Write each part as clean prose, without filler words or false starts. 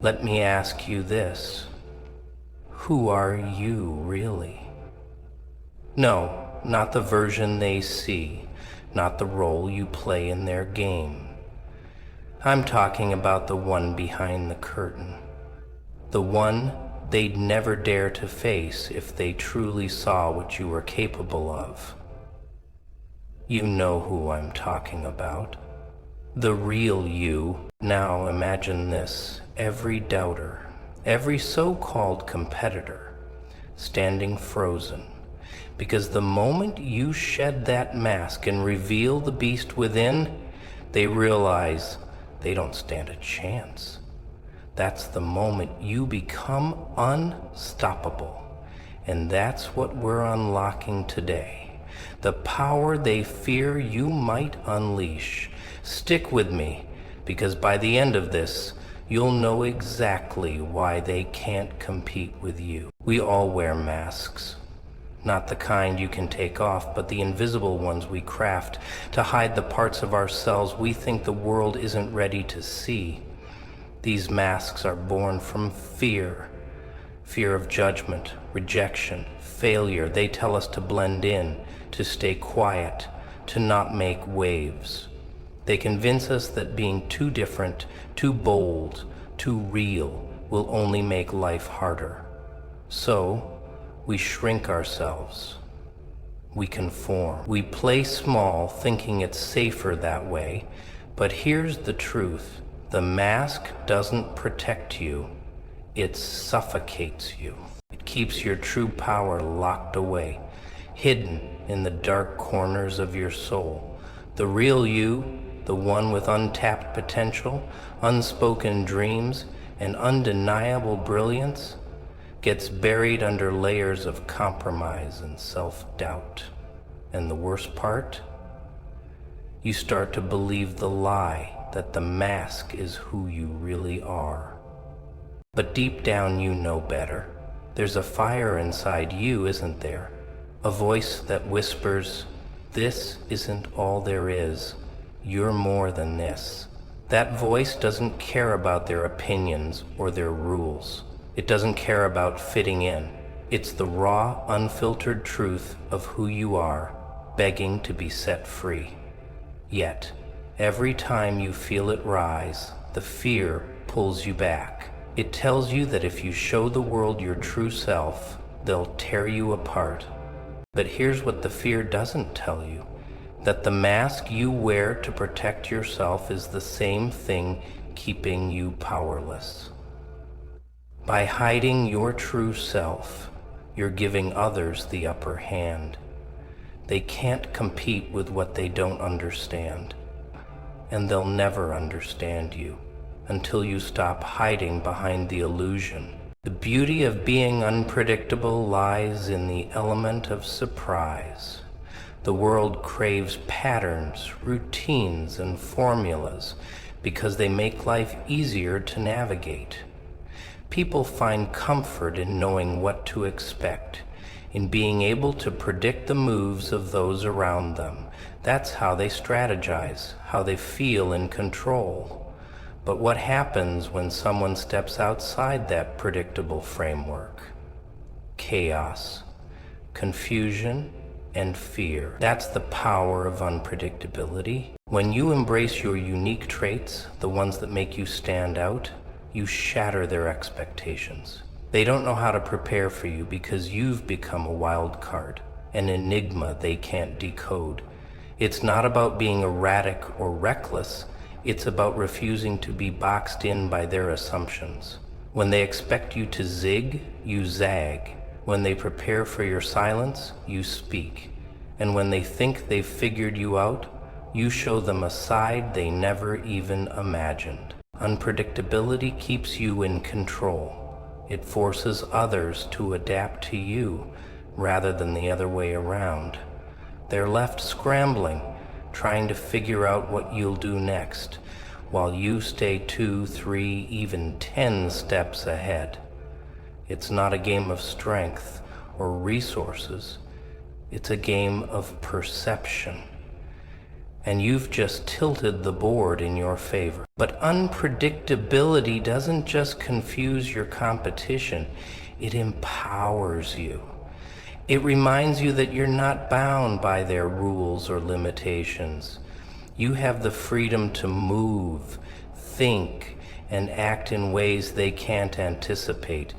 Let me ask you this. Who are you really? No, not the version they see, not the role you play in their game. I'm talking about the one behind the curtain. The one they'd never dare to face if they truly saw what you were capable of. You know who I'm talking about. The real you. Now imagine this, every doubter, every so-called competitor, standing frozen, because the moment you shed that mask and reveal the beast within, they realize they don't stand a chance. That's the moment you become unstoppable, and that's what we're unlocking today. The power they fear you might unleash. Stick with me, because by the end of this, you'll know exactly why they can't compete with you. We all wear masks. Not the kind you can take off, but the invisible ones we craft to hide the parts of ourselves we think the world isn't ready to see. These masks are born from fear. Fear of judgment, rejection, failure. They tell us to blend in, to stay quiet, to not make waves. They convince us that being too different, too bold, too real will only make life harder. So, we shrink ourselves. We conform. We play small, thinking it's safer that way. But here's the truth. The mask doesn't protect you. It suffocates you. It keeps your true power locked away, hidden in the dark corners of your soul. The real you, the one with untapped potential, unspoken dreams, and undeniable brilliance, gets buried under layers of compromise and self-doubt. And the worst part? You start to believe the lie that the mask is who you really are. But deep down you know better. There's a fire inside you, isn't there? A voice that whispers, "This isn't all there is. You're more than this." That voice doesn't care about their opinions or their rules. It doesn't care about fitting in. It's the raw, unfiltered truth of who you are, begging to be set free. Yet, every time you feel it rise, the fear pulls you back. It tells you that if you show the world your true self, they'll tear you apart. But here's what the fear doesn't tell you. That the mask you wear to protect yourself is the same thing keeping you powerless. By hiding your true self, you're giving others the upper hand. They can't compete with what they don't understand, and they'll never understand you until you stop hiding behind the illusion. The beauty of being unpredictable lies in the element of surprise. The world craves patterns, routines, and formulas because they make life easier to navigate. People find comfort in knowing what to expect, in being able to predict the moves of those around them. That's how they strategize, how they feel in control. But what happens when someone steps outside that predictable framework? Chaos, confusion, and fear. That's the power of unpredictability. When you embrace your unique traits, the ones that make you stand out, you shatter their expectations. They don't know how to prepare for you because you've become a wild card, an enigma they can't decode. It's not about being erratic or reckless. It's about refusing to be boxed in by their assumptions. When they expect you to zig, you zag. When they prepare for your silence, you speak. And when they think they've figured you out, you show them a side they never even imagined. Unpredictability keeps you in control. It forces others to adapt to you rather than the other way around. They're left scrambling, trying to figure out what you'll do next, while you stay 2, 3, even 10 steps ahead. It's not a game of strength or resources. It's a game of perception. and you've just tilted the board in your favor. But unpredictability doesn't just confuse your competition, it empowers you. It reminds you that you're not bound by their rules or limitations. You have the freedom to move, think, and act in ways they can't anticipate.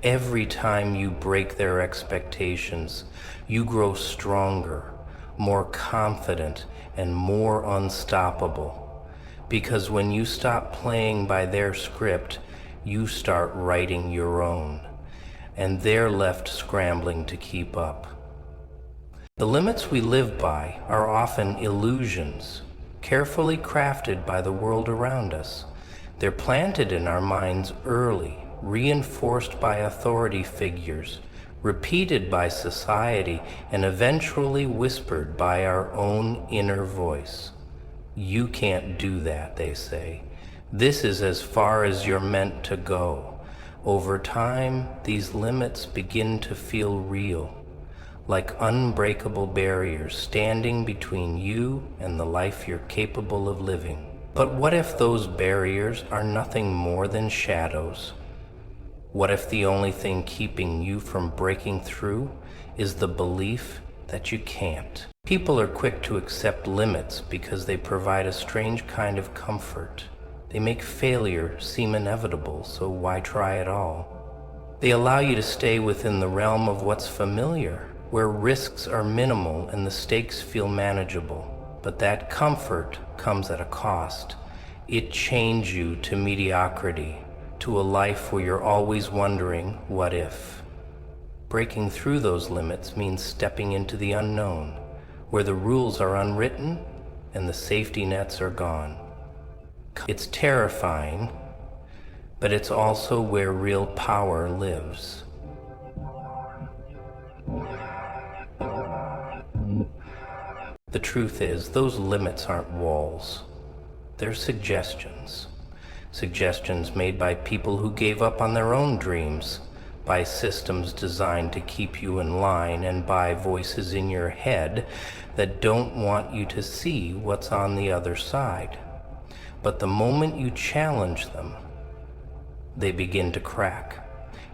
Every time you break their expectations, you grow stronger, more confident, and more unstoppable. Because when you stop playing by their script, you start writing your own, and they're left scrambling to keep up. The limits we live by are often illusions, carefully crafted by the world around us. They're planted in our minds early, reinforced by authority figures, repeated by society, and eventually whispered by our own inner voice. You can't do that, they say. This is as far as you're meant to go. Over time, these limits begin to feel real, like unbreakable barriers standing between you and the life you're capable of living. But what if those barriers are nothing more than shadows? What if the only thing keeping you from breaking through is the belief that you can't? People are quick to accept limits because they provide a strange kind of comfort. They make failure seem inevitable, so why try at all? They allow you to stay within the realm of what's familiar, where risks are minimal and the stakes feel manageable. But that comfort comes at a cost. It chains you to mediocrity, to a life where you're always wondering, what if? Breaking through those limits means stepping into the unknown, where the rules are unwritten and the safety nets are gone. It's terrifying, but it's also where real power lives. The truth is, those limits aren't walls. They're suggestions. Suggestions made by people who gave up on their own dreams, by systems designed to keep you in line, and by voices in your head that don't want you to see what's on the other side. But the moment you challenge them, they begin to crack.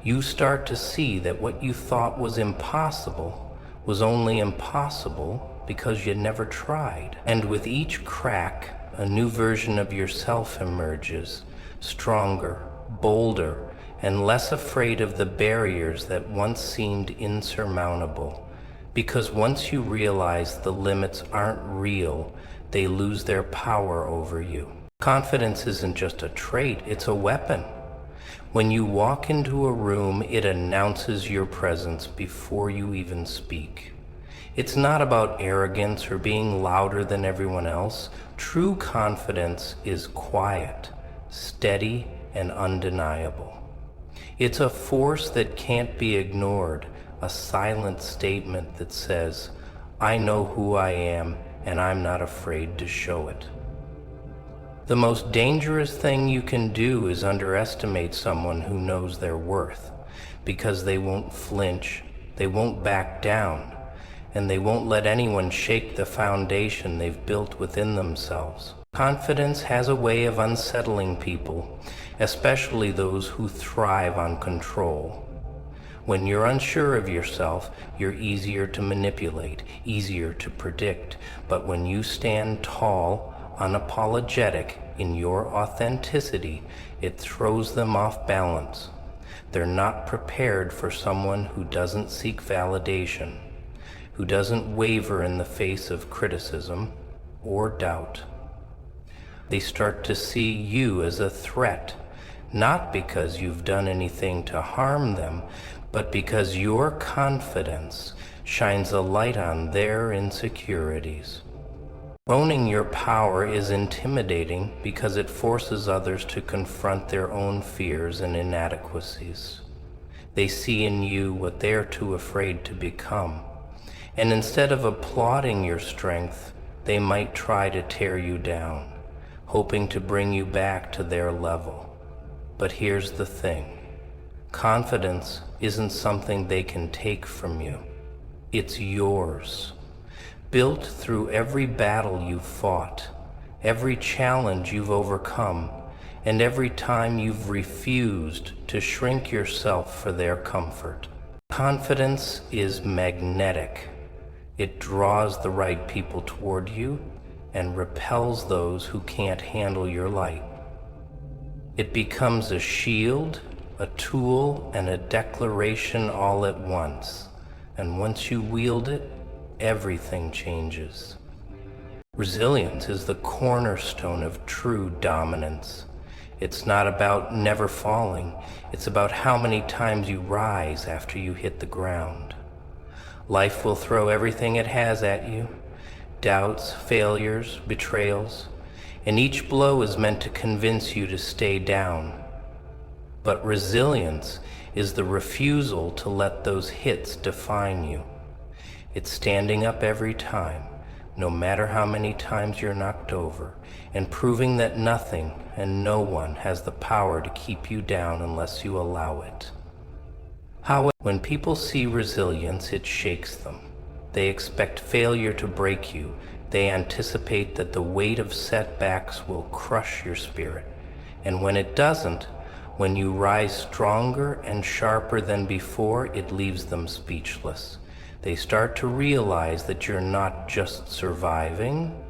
You start to see that what you thought was impossible was only impossible because you never tried. And with each crack, a new version of yourself emerges, stronger, bolder, and less afraid of the barriers that once seemed insurmountable. Because once you realize the limits aren't real, they lose their power over you. Confidence isn't just a trait, it's a weapon. When you walk into a room, it announces your presence before you even speak. It's not about arrogance or being louder than everyone else. True confidence is quiet, steady, and undeniable. It's a force that can't be ignored, a silent statement that says, I know who I am, and I'm not afraid to show it. The most dangerous thing you can do is underestimate someone who knows their worth, because they won't flinch, they won't back down, and they won't let anyone shake the foundation they've built within themselves. Confidence has a way of unsettling people, especially those who thrive on control. When you're unsure of yourself, you're easier to manipulate, easier to predict. But when you stand tall, unapologetic in your authenticity, it throws them off balance. They're not prepared for someone who doesn't seek validation, who doesn't waver in the face of criticism or doubt. They start to see you as a threat, not because you've done anything to harm them, but because your confidence shines a light on their insecurities. Owning your power is intimidating because it forces others to confront their own fears and inadequacies. They see in you what they're too afraid to become. And instead of applauding your strength, they might try to tear you down, hoping to bring you back to their level. But here's the thing. Confidence isn't something they can take from you. It's yours. built through every battle you've fought, every challenge you've overcome, and every time you've refused to shrink yourself for their comfort. Confidence is magnetic. It draws the right people toward you and repels those who can't handle your light. It becomes a shield, a tool, and a declaration all at once. And once you wield it, everything changes. Resilience is the cornerstone of true dominance. It's not about never falling. It's about how many times you rise after you hit the ground. Life will throw everything it has at you, doubts, failures, betrayals, and each blow is meant to convince you to stay down. But resilience is the refusal to let those hits define you. It's standing up every time, no matter how many times you're knocked over, and proving that nothing and no one has the power to keep you down unless you allow it. However, when people see resilience, it shakes them. They expect failure to break you. They anticipate that the weight of setbacks will crush your spirit. And when it doesn't, when you rise stronger and sharper than before, it leaves them speechless. They start to realize that you're not just surviving,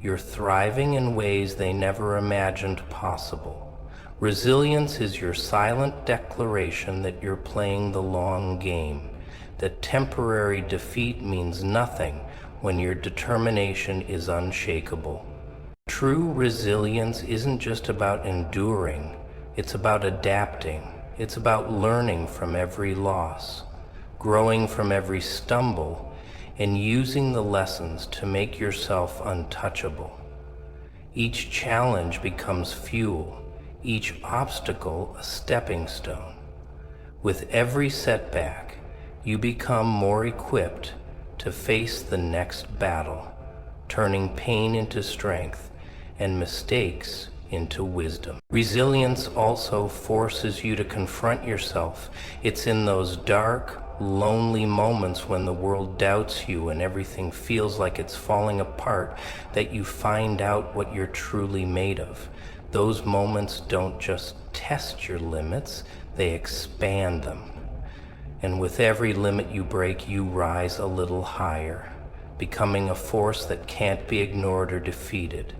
you're thriving in ways they never imagined possible. Resilience is your silent declaration that you're playing the long game, that temporary defeat means nothing when your determination is unshakable. True resilience isn't just about enduring, it's about adapting. It's about learning from every loss, growing from every stumble, and using the lessons to make yourself untouchable. Each challenge becomes fuel, each obstacle a stepping stone. With every setback, you become more equipped to face the next battle, turning pain into strength and mistakes into wisdom. Resilience also forces you to confront yourself. It's in those dark, lonely moments when the world doubts you and everything feels like it's falling apart that you find out what you're truly made of. Those moments don't just test your limits, they expand them. And with every limit you break, you rise a little higher, becoming a force that can't be ignored or defeated.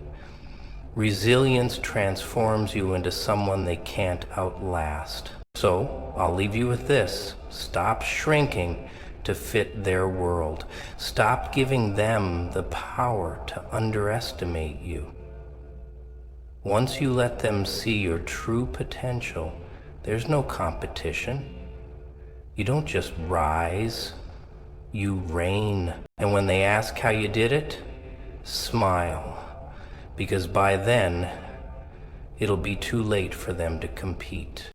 Resilience transforms you into someone they can't outlast. So, I'll leave you with this. Stop shrinking to fit their world. Stop giving them the power to underestimate you. Once you let them see your true potential, there's no competition. You don't just rise, you reign. And when they ask how you did it, smile. Because by then, it'll be too late for them to compete.